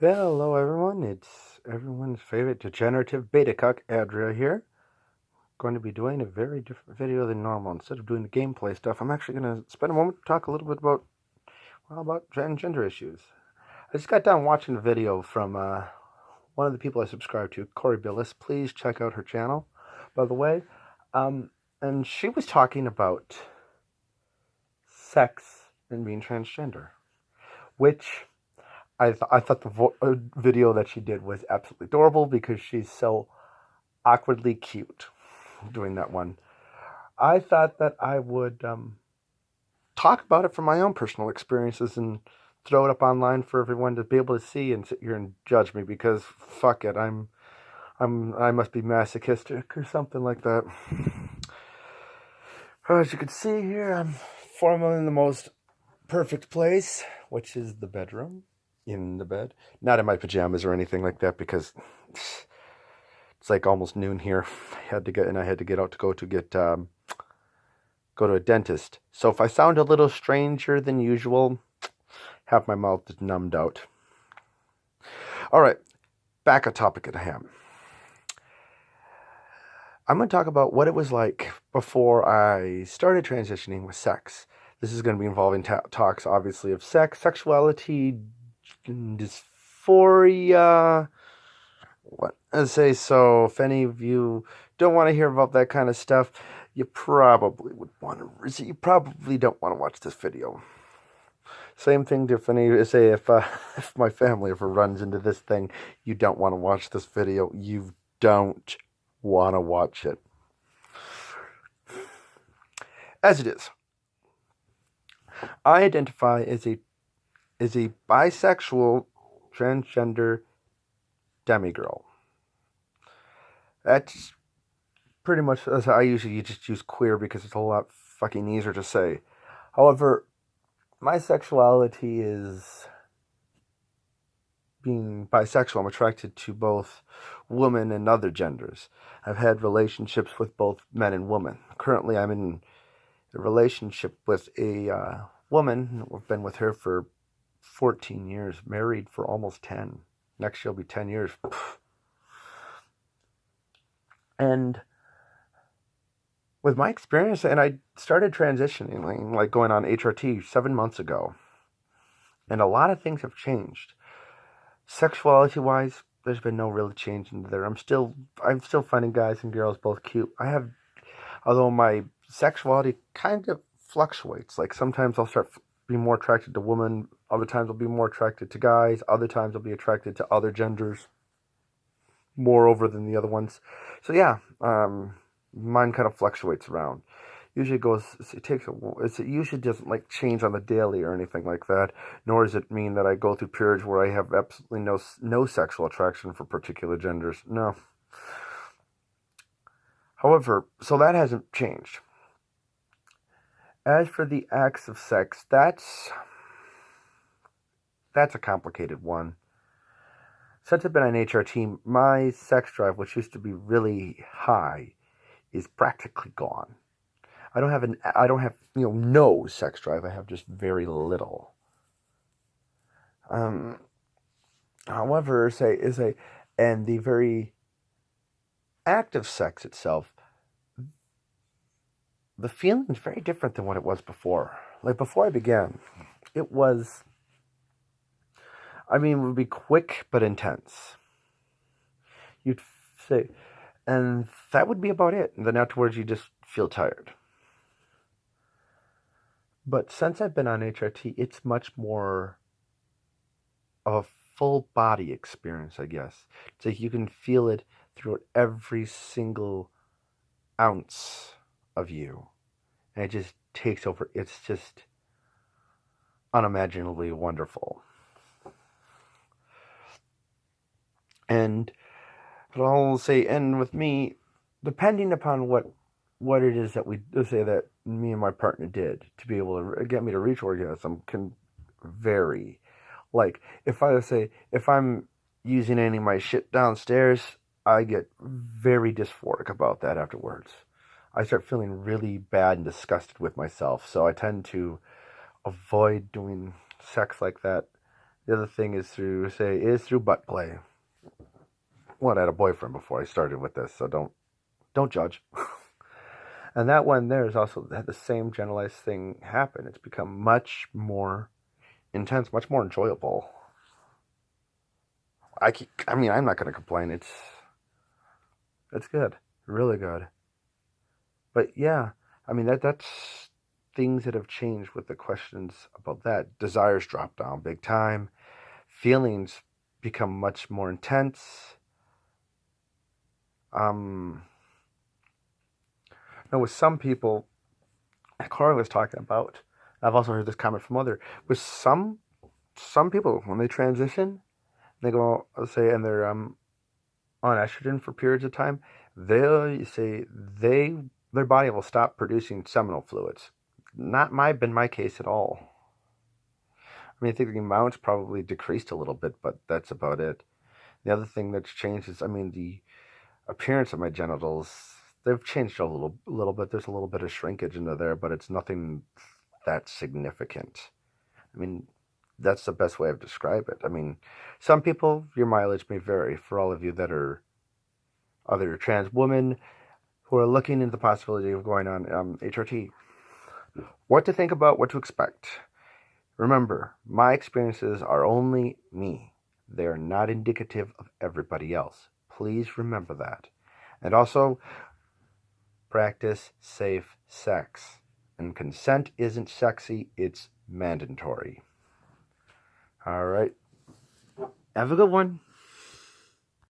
Hello everyone, it's everyone's favorite degenerative beta cuck, Adria here. Going to be doing a very different video than normal. Instead of doing the gameplay stuff, I'm actually going to spend a moment to talk a little bit about transgender issues. I just got done watching a video from one of the people I subscribe to, Corey Bilous. Please check out her channel, by the way. And she was talking about sex and being transgender, which I thought the video that she did was absolutely adorable because she's so awkwardly cute doing that one. I thought that I would talk about it from my own personal experiences and throw it up online for everyone to be able to see and sit here and judge me because fuck it, I must be masochistic or something like that. As you can see here, I'm formally in the most perfect place, which is the bedroom. In the bed, not in my pajamas or anything like that, because it's like almost noon here. I had to get out to go to a dentist. So if I sound a little stranger than usual, half my mouth is numbed out. All right, back on topic at hand. I'm going to talk about what it was like before I started transitioning with sex. This is going to be involving talks, obviously, of sex, sexuality, dysphoria. What I say, so if any of you don't want to hear about that kind of stuff, you probably don't want to watch this video. Same thing if if my family ever runs into this thing, you don't want to watch this video. You don't want to watch it. As it is, I identify as a bisexual transgender demigirl. That's pretty much, as I usually just use queer because it's a lot fucking easier to say. However, my sexuality is being bisexual. I'm attracted to both women and other genders. I've had relationships with both men and women. Currently, I'm in a relationship with a woman. I've been with her for 14 years, married for almost 10. Next year will be 10 years. And with my experience, and I started transitioning, like going on HRT 7 months ago, and a lot of things have changed. Sexuality-wise, there's been no real change in there. I'm still finding guys and girls both cute. Although my sexuality kind of fluctuates. Like sometimes I'll start being more attracted to women, other times I'll be more attracted to guys, other times I'll be attracted to other genders more over than the other ones. So yeah, mine kind of fluctuates around. Usually it usually doesn't like change on the daily or anything like that, nor does it mean that I go through periods where I have absolutely no sexual attraction for particular genders. No. However, so that hasn't changed. As for the acts of sex, that's a complicated one. Since I've been on HRT, my sex drive, which used to be really high, is practically gone. I don't have no sex drive. I have just very little. However, and the very act of sex itself, the feeling is very different than what it was before. Like before I began, it would be quick but intense. You'd say, and that would be about it. And then afterwards, you just feel tired. But since I've been on HRT, it's much more of a full body experience, I guess. It's like you can feel it throughout every single ounce of you. And it just takes over. It's just unimaginably wonderful. And I'll say, and with me, depending upon what it is that that me and my partner did to be able to get me to reach orgasm can vary. Like if I'm using any of my shit downstairs, I get very dysphoric about that afterwards. I start feeling really bad and disgusted with myself, so I tend to avoid doing sex like that The other thing is through butt play. Well, I had a boyfriend before I started with this, so don't judge. And that one there has also had the same generalized thing happen. It's become much more intense, much more enjoyable. I'm not going to complain. It's good, really good. But yeah, that's things that have changed with the questions about that. Desires drop down big time. Feelings become much more intense. Um, Now, with some people, Corey was talking about, I've also heard this comment from with some people, when they transition, they go, say, and they're on estrogen for periods of time, they'll say their body will stop producing seminal fluids. Not been my case at all. I think the amount's probably decreased a little bit, but that's about it. The other thing that's changed is, the appearance of my genitals. They've changed a little bit. There's a little bit of shrinkage into there, but it's nothing that significant. That's the best way of describe it. Some people, your mileage may vary. For all of you that are other trans women who are looking into the possibility of going on HRT, what to think about, what to expect. Remember, my experiences are only me. They are not indicative of everybody else. Please remember that. And also, practice safe sex. And consent isn't sexy, it's mandatory. All right. Have a good one.